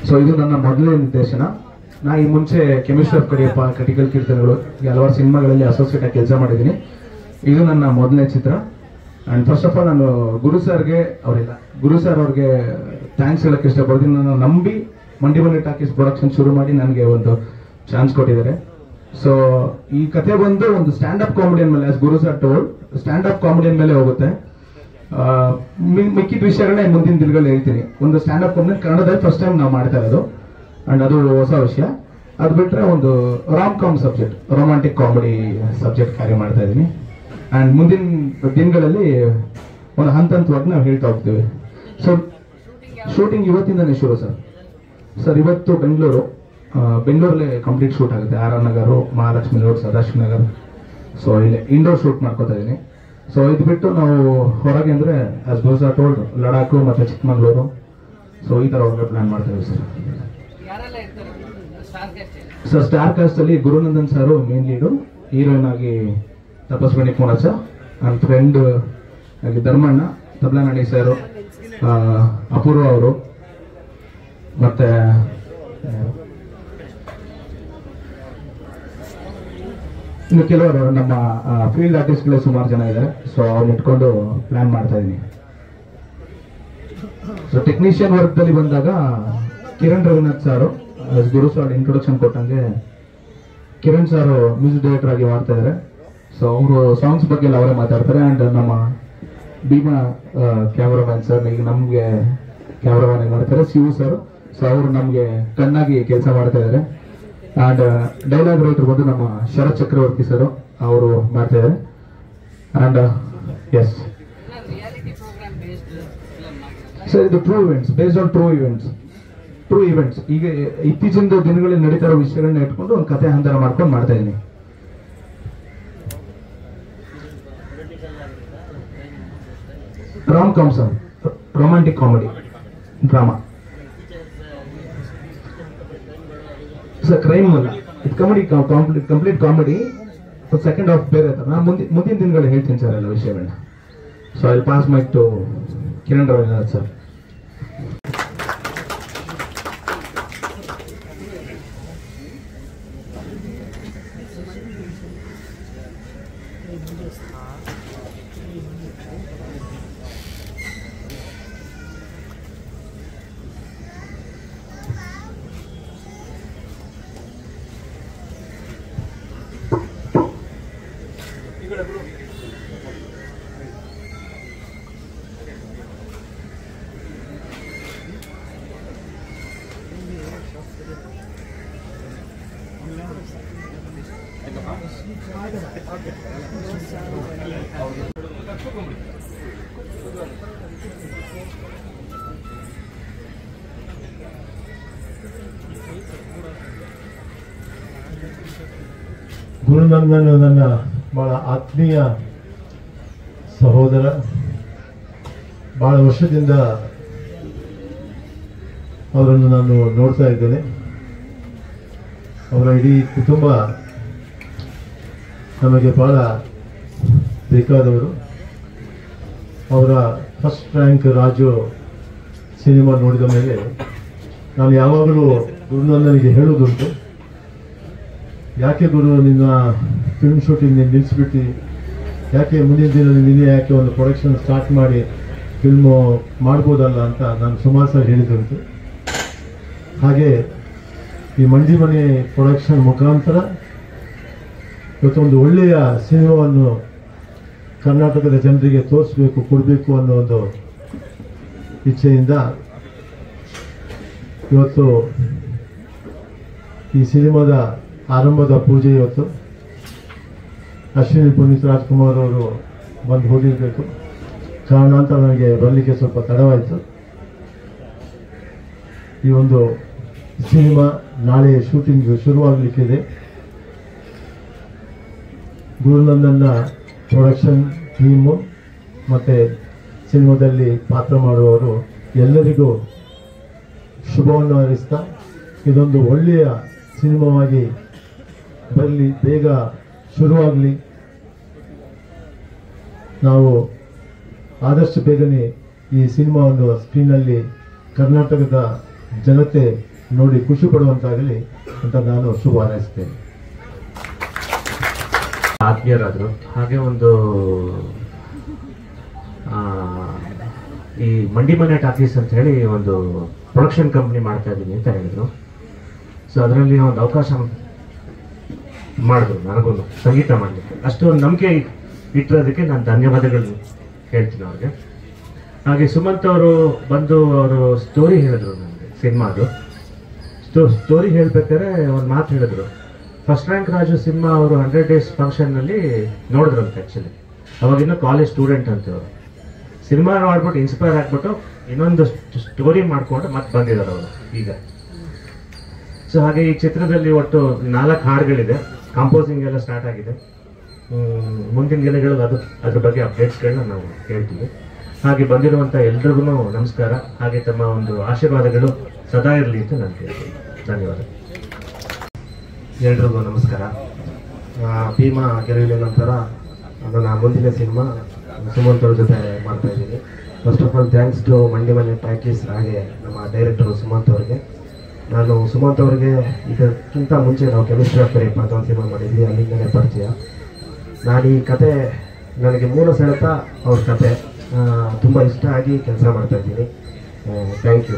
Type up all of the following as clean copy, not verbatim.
So ಇದು ನನ್ನ ಮೊದಲನೇ ನಿರ್ದೇಶನ. ನಾ ಈ ಮುಂಚೆ ಕೆಮಿಸ್ಟ್ರಿ ಆಫ್ ಕರಿಯಪ್ಪ, ಕ್ರಿಟಿಕಲ್ ಕೀರ್ತನೆಗಳು, ಹಲವಾರು ಸಿನಿಮಾಗಳಲ್ಲಿ ಅಸೋಸಿಯೇಟ್ ಆಗಿ ಕೆಲಸ ಮಾಡಿದ್ದೀನಿ. ಇದು ನನ್ನ ಮೊದಲನೇ ಚಿತ್ರ. ಅಂಡ್ ಫಸ್ಟ್ ಆಫ್ ಆಲ್ ನಾನು ಗುರು ಸರ್ಗೆ ಅವ್ರಿಗೆ ಥ್ಯಾಂಕ್ಸ್ ಹೇಳಕ್ಕೆ ಇಷ್ಟಪಡ್ತೀನಿ. ನನ್ನ ನಂಬಿ ಮಂಡಿಮನಿ ಟಾಕೀಸ್ ಪ್ರೊಡಕ್ಷನ್ ಶುರು ಮಾಡಿ ನನಗೆ ಒಂದು ಚಾನ್ಸ್ ಕೊಟ್ಟಿದ್ದಾರೆ. ಸೊ ಈ ಕಥೆ ಬಂದು ಒಂದು ಸ್ಟ್ಯಾಂಡ್ ಅಪ್ ಕಾಮಿಡಿಯನ್ ಮೇಲೆ, Guru sir told, stand up comedian ಮೇಲೆ ಹೋಗುತ್ತೆ. ಮಿಕ್ಕಿದ ವಿಷಯಗಳನ್ನ ಮುಂದಿನ ದಿನಗಳಲ್ಲಿ ಹೇಳ್ತೀನಿ. ಒಂದು ಸ್ಟ್ಯಾಂಡ್ ಅಪ್ ಕಾಮಿಡಿಯನ್ ಕನ್ನಡದಲ್ಲಿ ಫಸ್ಟ್ ಟೈಮ್ ನಾವು ಮಾಡ್ತಾ ಇರೋದು, ಅಂಡ್ ಅದು ಹೊಸ ವಿಷಯ. ಅದು ಬಿಟ್ರೆ ಒಂದು Ram subject, romantic comedy subject carry ಮಾಡ್ತಾ ಇದ್ದೀನಿ. ಅಂಡ್ ಮುಂದಿನ ದಿನಗಳಲ್ಲಿ ಒಂದು ಹಂತವಾಗಿ ನಾವು ಹೇಳ್ತಾ ಹೋಗ್ತೀವಿ. ಸೊ ಶೂಟಿಂಗ್ ಇವತ್ತಿಂದನೇ ಶುರು ಸರ್. ಇವತ್ತು ಬೆಂಗಳೂರಲ್ಲಿ ಕಂಪ್ಲೀಟ್ ಶೂಟ್ ಆಗುತ್ತೆ. ಆರ್ ನಗರ, ಮಹಾಲಕ್ಷ್ಮಿ ರೋಡ್, ಸದಾಶಿವ ನಗರ್. ಸೊ ಇಲ್ಲಿ ಇಂಡೋರ್ ಶೂಟ್ ಮಾಡ್ಕೋತಾ ಇದ್ದೀನಿ. ಸೊ ಇದು ಬಿಟ್ಟು ನಾವು ಹೊರಗೆ ಅಂದ್ರೆ ಆಸ್ ಗೋಸಾ ಟೋಲ್ಡ್ ಲಡಾಖು ಮತ್ತೆ ಚಿಕ್ಕಮಗಳೂರು, ಸೊ ಈ ತರ ಹೊರಗೆ ಪ್ಲಾನ್ ಮಾಡ್ತಾ ಇದ್ದೀವಿ ಸರ್. ಸ್ಟಾರ್ ಕಾಸ್ಟ್ ಅಲ್ಲಿ ಗುರುನಂದನ್ ಸಾರು ಮೇನ್ ಲೀಡು, ಹೀರೋಯಿನ್ ಆಗಿ ತಪಸ್ವಿನಿ ಪೂಣಚ್ಚ, ನನ್ನ ಫ್ರೆಂಡ್ ಆಗಿ ಧರ್ಮಣ್ಣ, ತಬ್ಲಾನಣಿ ಸರ್, ಅಪೂರ್ವ ಅವರು, ಮತ್ತೆ ಇನ್ನು ಕೆಲವರು ನಮ್ಮ ಫೀಲ್ಡ್ ಆರ್ಟಿಸ್ಟ್ಗಳೇ ಸುಮಾರು ಜನ ಇದ್ದಾರೆ. ಸೊ ಅವ್ರನ್ನ ಇಟ್ಕೊಂಡು ಪ್ಲಾನ್ ಮಾಡ್ತಾ ಇದ್ದೀನಿ. ಸೊ ಟೆಕ್ನಿಷಿಯನ್ ವರ್ಕ್ದಲ್ಲಿ ಬಂದಾಗ ಕಿರಣ್ ರವಿನಾಥ್ ಸಾರು, ಗುರು ಸರ್ ಇಂಟ್ರೊಡಕ್ಷನ್ ಕೊಟ್ಟಂಗೆ ಕಿರಣ್ ಸಾರು ಮ್ಯೂಸಿಕ್ ಡೈರೆಕ್ಟರ್ ಆಗಿ ಮಾಡ್ತಾ ಇದ್ದಾರೆ. ಸೊ ಅವರು ಸಾಂಗ್ಸ್ ಬಗ್ಗೆ ಎಲ್ಲ ಅವರೇ ಮಾತಾಡ್ತಾರೆ. ಅಂಡ್ ನಮ್ಮ ಭೀಮಾ ಕ್ಯಾಮ್ರಾಮ್ಯಾನ್ ಸರ್ ಈಗ ನಮ್ಗೆ ಕ್ಯಾಮ್ರಾಮ್ಯಾನ್ ಆಗಿ ಮಾಡ್ತಾರೆ, ಶಿವು ಸರ್. ಸೊ ಅವರು ನಮ್ಗೆ ಕಣ್ಣಾಗಿ ಕೆಲಸ ಮಾಡ್ತಾ ಇದ್ದಾರೆ. ಅಂಡ್ ಡೈಲಾಗ್ ರೈಟರ್ ಬಂದು ನಮ್ಮ ಶರತ್ ಚಕ್ರವರ್ತಿ ಸರ್, ಅವರು ಮಾಡ್ತಾ ಇದ್ದಾರೆ. ಅಂಡ್ ಎಸ್ ಸರ್, ಇದು true events, based on true events. ಈಗ ಇತ್ತೀಚಿನ ದಿನಗಳಲ್ಲಿ ನಡೀತಾ ಇರೋ ವಿಷಯಗಳನ್ನ ಇಟ್ಕೊಂಡು ಒಂದು ಕಥೆ ಹಂತರ ಮಾಡ್ಕೊಂಡು ಮಾಡ್ತಾ ಇದ್ದೀನಿ. Rom com sir, romantic comedy drama sir. Crime ಅಲ್ಲ, ಇದು comedy, complete comedy. Second half ಬೇರೆ ಇರ್ತಾರೆ. ನಾನು ಮುಂದಿನ ದಿನಗಳಲ್ಲಿ ಹೇಳ್ತೀನಿ ಸರ್ ಎಲ್ಲ ವಿಷಯಗಳನ್ನ. So I pass mic to Kiran Ravinath sir. Gurunandan ನನ್ನ ಬಹಳ ಆತ್ಮೀಯ ಸಹೋದರ. ಬಹಳ ವರ್ಷದಿಂದ ಅವರನ್ನು ನಾನು ನೋಡ್ತಾ ಇದ್ದೇನೆ. ಅವರ ಇಡೀ ಕುಟುಂಬ ನಮಗೆ ಬಹಳ ಬೇಕಾದವರು. ಅವರ ಫಸ್ಟ್ ರ್ಯಾಂಕ್ ರಾಜು ಸಿನಿಮಾ ನೋಡಿದ ಮೇಲೆ ನಾನು ಯಾವಾಗಲೂ ಗುರುನಂದನಿಗೆ ಹೇಳುವುದುಂಟು, ಯಾಕೆ ಗುರು ನಿನ್ನ ಫಿಲ್ಮ್ ಶೂಟಿಂಗ್ ನೀನು ನಿಲ್ಲಿಸ್ಬಿಟ್ಟು, ಯಾಕೆ ಮುಂದಿನ ದಿನದಲ್ಲಿ ನೀನೇ ಯಾಕೆ ಒಂದು ಪ್ರೊಡಕ್ಷನ್ ಸ್ಟಾರ್ಟ್ ಮಾಡಿ ಫಿಲ್ಮು ಮಾಡ್ಬೋದಲ್ಲ ಅಂತ ನಾನು ಸುಮಾರು ಸಲ ಹೇಳಿದ್ದುಂಟು. ಹಾಗೆ ಈ ಮಂಡಿಮನಿ ಪ್ರೊಡಕ್ಷನ್ ಮುಖಾಂತರ ಇವತ್ತೊಂದು ಒಳ್ಳೆಯ ಸಿನಿಮಾವನ್ನು ಕರ್ನಾಟಕದ ಜನರಿಗೆ ತೋರಿಸ್ಬೇಕು, ಕೊಡಬೇಕು ಅನ್ನೋ ಒಂದು ಇಚ್ಛೆಯಿಂದ ಇವತ್ತು ಈ ಸಿನಿಮಾದ ಆರಂಭದ ಪೂಜೆ ಇವತ್ತು. ಅಶ್ವಿನಿ ಪುನೀತ್ ರಾಜ್ಕುಮಾರ್ ಅವರು ಬಂದು ಹೋಗಿರಬೇಕು, ಕಾರಣಾಂತರ ನನಗೆ ಬರಲಿಕ್ಕೆ ಸ್ವಲ್ಪ ತಡವಾಯಿತು. ಈ ಒಂದು ಸಿನಿಮಾ ನಾಳೆ ಶೂಟಿಂಗ್ ಶುರುವಾಗಲಿಕ್ಕಿದೆ. ಗುರುನಂದನ್ನ ಪ್ರೊಡಕ್ಷನ್ ಟೀಮು ಮತ್ತು ಸಿನಿಮಾದಲ್ಲಿ ಪಾತ್ರ ಮಾಡುವವರು ಎಲ್ಲರಿಗೂ ಶುಭವನ್ನು ಹಾರೈಸ್ತಾ ಇದೊಂದು ಒಳ್ಳೆಯ ಸಿನಿಮಾವಾಗಿ ಬರಲಿ, ಬೇಗ ಶುರುವಾಗಲಿ. ನಾವು ಆದಷ್ಟು ಬೇಗನೆ ಈ ಸಿನಿಮಾವನ್ನು ಸ್ಕ್ರೀನಲ್ಲಿ ಕರ್ನಾಟಕದ ಜನತೆ ನೋಡಿ ಖುಷಿ ಪಡುವಂತಾಗಲಿ ಅಂತ ನಾನು ಶುಭ ಹಾರೈಸ್ತೇನೆ. ಆತ್ಮೀಯರಾದರು. ಹಾಗೆ ಒಂದು ಈ ಮಂಡಿ ಮನೆ ಟಾಕೀಸ್ ಅಂತ ಹೇಳಿ ಒಂದು ಪ್ರೊಡಕ್ಷನ್ ಕಂಪ್ನಿ ಮಾಡ್ತಾ ಇದ್ದೀನಿ ಅಂತ ಹೇಳಿದ್ರು. ಸೊ ಅದರಲ್ಲಿ ಒಂದು ಅವಕಾಶ ಮಾಡಿದ್ರು ನನಗೂ ಸಂಗೀತ ಮಾಡಲಿಕ್ಕೆ. ಅಷ್ಟು ಒಂದು ನಂಬಿಕೆ ಇಟ್ಟಿರೋದಕ್ಕೆ ನಾನು ಧನ್ಯವಾದಗಳು ಹೇಳ್ತೀನಿ ಅವ್ರಿಗೆ. ಹಾಗೆ ಸುಮಂತ್ ಅವರು ಬಂದು ಅವರು ಸ್ಟೋರಿ ಹೇಳಿದ್ರು ನನಗೆ ಸಿನಿಮಾದು. ಸ್ಟೋರಿ ಹೇಳ್ಬೇಕಾದ್ರೆ ಒಂದು ಮಾತು ಹೇಳಿದ್ರು. ಫಸ್ಟ್ ರ್ಯಾಂಕ್ ರಾಜು ಸಿನಿಮಾ ಅವರು 100 days ಫಂಕ್ಷನ್ನಲ್ಲಿ ನೋಡಿದ್ರಂತೆ. ಆ್ಯಕ್ಚುಲಿ ಅವಾಗಿನ್ನೂ ಕಾಲೇಜ್ ಸ್ಟೂಡೆಂಟ್ ಅಂತ ಅವರು. ಸಿನಿಮಾ ನೋಡ್ಬಿಟ್ಟು ಇನ್ಸ್ಪೈರ್ ಆಗಿಬಿಟ್ಟು ಇನ್ನೊಂದು ಸ್ಟೋರಿ ಮಾಡಿಕೊಂಡು ಮತ್ತೆ ಬಂದಿದ್ದಾರೆ ಅವರು ಈಗ. ಸೊ ಹಾಗೆ ಈ ಚಿತ್ರದಲ್ಲಿ ಒಟ್ಟು 4 ಹಾಡುಗಳಿದೆ. ಕಾಂಪೋಸಿಂಗ್ ಎಲ್ಲ ಸ್ಟಾರ್ಟ್ ಆಗಿದೆ. ಮುಂದಿನ ದಿನಗಳು ಅದ್ರ ಬಗ್ಗೆ ಅಪ್ಡೇಟ್ಸ್ಗಳನ್ನ ನಾವು ಹೇಳ್ತೀವಿ. ಹಾಗೆ ಬಂದಿರುವಂಥ ಎಲ್ರಿಗೂ ನಮಸ್ಕಾರ. ಹಾಗೆ ತಮ್ಮ ಒಂದು ಆಶೀರ್ವಾದಗಳು ಸದಾ ಇರಲಿ ಅಂತ ನಾನು ಕೇಳ್ತೀನಿ. ಧನ್ಯವಾದ. ಎಲ್ರಿಗೂ ನಮಸ್ಕಾರ. ಭೀಮಾ ಗೆಲುವಿನ ನಂತರ ನನ್ನ ಮುಂದಿನ ಸಿನಿಮಾ ಸುಮಂತ್ ಅವ್ರ ಜೊತೆ ಮಾಡ್ತಾ ಇದ್ದೀನಿ. First of all thanks to Mandi Mane talkies, ಹಾಗೆ ನಮ್ಮ ಡೈರೆಕ್ಟರು ಸುಮಂತ್ ಅವ್ರಿಗೆ. ನಾನು ಸುಮಂತ್ ಅವ್ರಿಗೆ ಇದಕ್ಕಿಂತ ಮುಂಚೆ ನಾವು ಕೆಮಿಸ್ಟ್ರಿ ಆಫ್ ಕರಿಯಪ್ಪ ಅಂತ ಒಂದು ಸಿನಿಮಾ ಮಾಡಿದ್ವಿ, ಅಲ್ಲಿಂದಲೇ ಪರಿಚಯ. ನಾನು ಈ ಕತೆ ನನಗೆ ಮೂಲ ಸೆಳೆತ ಅವ್ರ ಕತೆ ತುಂಬ ಇಷ್ಟ ಆಗಿ ಕೆಲಸ ಮಾಡ್ತಾ ಇದ್ದೀನಿ. Thank you.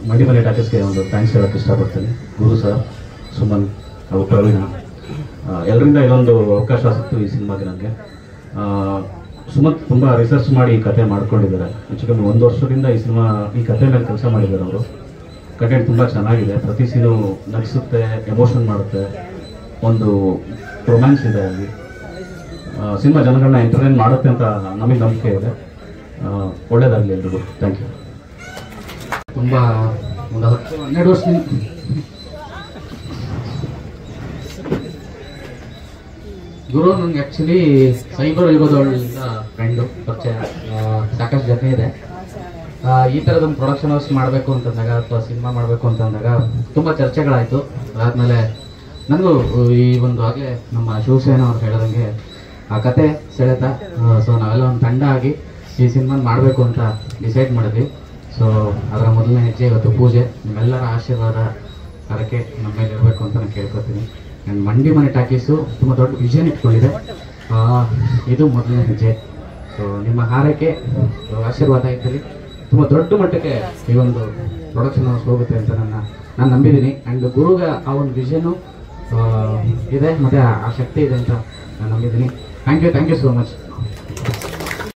ಮಂಡಿ ಮನೆ ಟಾಕೀಸ್ಗೆ ಒಂದು ಥ್ಯಾಂಕ್ಸ್ ಹೇಳೋಕ್ಕೆ ಇಷ್ಟಪಡ್ತೀನಿ. ಗುರು ಸರ್, ಸುಮನ್ ಹಾಗೂ ಪ್ರವೀಣ ಎಲ್ಲರಿಂದ ಇದೊಂದು ಅವಕಾಶ ಸಿಕ್ತು ಈ ಸಿನಿಮಾಗೆ ನನಗೆ. ಸುಮಂತ್ ತುಂಬ ರಿಸರ್ಚ್ ಮಾಡಿ ಈ ಕತೆ ಮಾಡ್ಕೊಂಡಿದ್ದಾರೆ. ಹೆಚ್ಚು ಕಮ್ಮಿ 1 ವರ್ಷದಿಂದ ಈ ಕತೆ ಮೇಲೆ ಕೆಲಸ ಮಾಡಿದ್ದಾರೆ ಅವರು. ಕಂಟೆಂಟ್ ತುಂಬ ಚೆನ್ನಾಗಿದೆ. ಪ್ರತಿ ಸೀನು ನಗಿಸುತ್ತೆ, ಎಮೋಷನ್ ಮಾಡುತ್ತೆ, ಒಂದು ರೊಮ್ಯಾನ್ಸ್ ಇದೆ ಅಲ್ಲಿ. ಸಿನಿಮಾ ಜನಗಳನ್ನ ಎಂಟರ್ಟೈನ್ ಮಾಡುತ್ತೆ ಅಂತ ನಮಗೆ ನಂಬಿಕೆ ಇದೆ. ಒಳ್ಳೇದಾಗಲಿ ಎಲ್ರಿಗೂ. Thank you. ತುಂಬ ಒಂದು 10-12 ವರ್ಷದಿಂದ ಗುರು ನನಗೆ ಆ್ಯಕ್ಚುಲಿ ಸೈಬರ್ ಯುಗದೊಳಗಿಂದ ಫ್ರೆಂಡು ಪರಿಚಯ. ಸಾಕಷ್ಟು ಜನ ಇದೆ. ಈ ಥರದೊಂದು ಪ್ರೊಡಕ್ಷನ್ ಹೌಸ್ ಮಾಡಬೇಕು ಅಂತಂದಾಗ ಅಥವಾ ಸಿನಿಮಾ ಮಾಡಬೇಕು ಅಂತಂದಾಗ ತುಂಬ ಚರ್ಚೆಗಳಾಯಿತು. ಅದಾದಮೇಲೆ ನನಗೂ ಈ ಒಂದು ಆಗಲೇ ನಮ್ಮ ಶಿವಸೇನ ಅವ್ರು ಹೇಳಿದಂಗೆ ಆ ಕತೆ ಸೆಳೆತ. ಸೊ ನಾವೆಲ್ಲ ಒಂದು ತಂಡ ಆಗಿ ಈ ಸಿನಿಮಾ ಮಾಡಬೇಕು ಅಂತ ಡಿಸೈಡ್ ಮಾಡಿದ್ವಿ. ಸೊ ಅದರ ಮೊದಲನೇ ಹೆಜ್ಜೆ ಇವತ್ತು ಪೂಜೆ. ನಿಮ್ಮೆಲ್ಲರ ಆಶೀರ್ವಾದ ಅದಕ್ಕೆ ನಮ್ಮ ಮೇಲೆ ಇರಬೇಕು ಅಂತ ನಾನು ಕೇಳ್ಕೊತೀನಿ. ಆ್ಯಂಡ್ ಮಂಡಿ ಮನೆ ಟಾಕೀಸು ತುಂಬ ದೊಡ್ಡ ವಿಷನ್ ಇಟ್ಕೊಂಡಿದೆ. ಇದು ಮೊದಲನೇ ಹೆಜ್ಜೆ. ಸೊ ನಿಮ್ಮ ಹಾರೈಕೆ ಆಶೀರ್ವಾದ ಇದ್ದಲ್ಲಿ ತುಂಬ ದೊಡ್ಡ ಮಟ್ಟಕ್ಕೆ ಈ ಒಂದು ಪ್ರೊಡಕ್ಷನ್ ಹೌಸ್ ಹೋಗುತ್ತೆ ಅಂತ ನಾನು ನಂಬಿದ್ದೀನಿ. ಆ್ಯಂಡ್ ಗುರುಗೆ ಆ ಒಂದು ವಿಷನು ಇದೆ ಮತ್ತು ಆ ಶಕ್ತಿ ಇದೆ ಅಂತ ನಾನು ನಂಬಿದ್ದೀನಿ. Thank you so much.